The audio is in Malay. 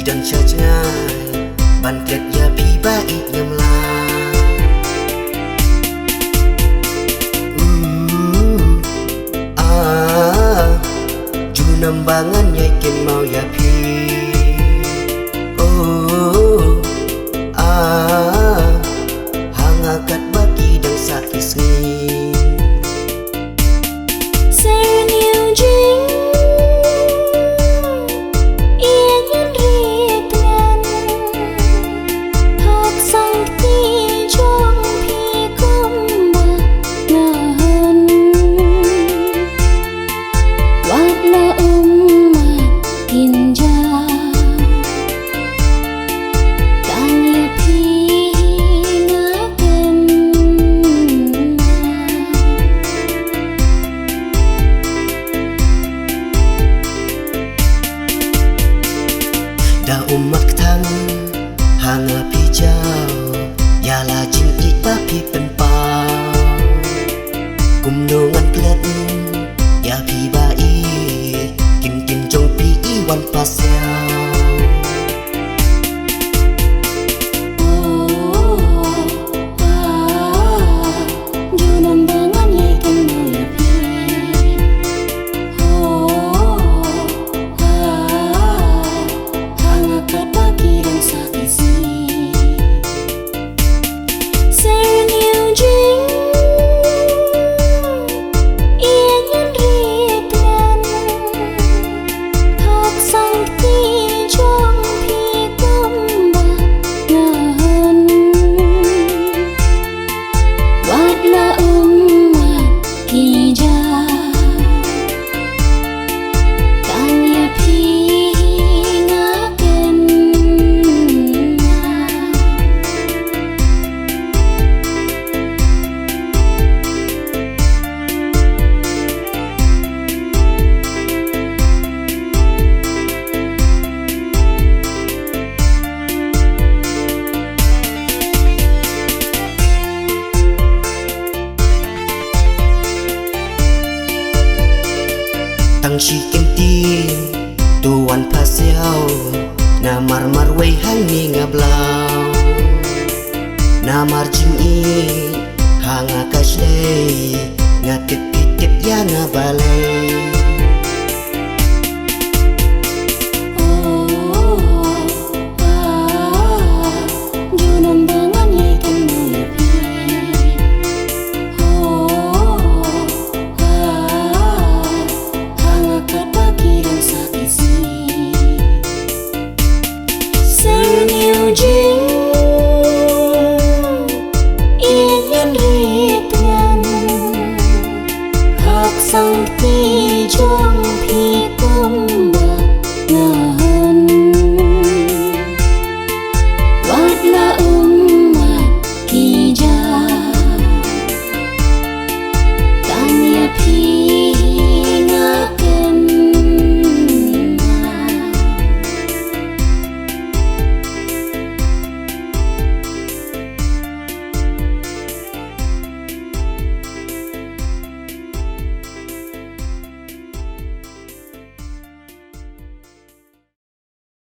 dan cacai ban ket ya pi baik nyamla junambangan nyai ken mau ya pi hangakat bagi dan sakit seni da umak thang hanga pi chao ya la jing i pa pi pen pa kum no ngan klet ya pi ba i kin kin jong pi i wan pa sia tang chi kem ti tuan pa siao na mar mar wei han mi ngablau na mar jim i hanga ka shlei nga tip tip ya na balai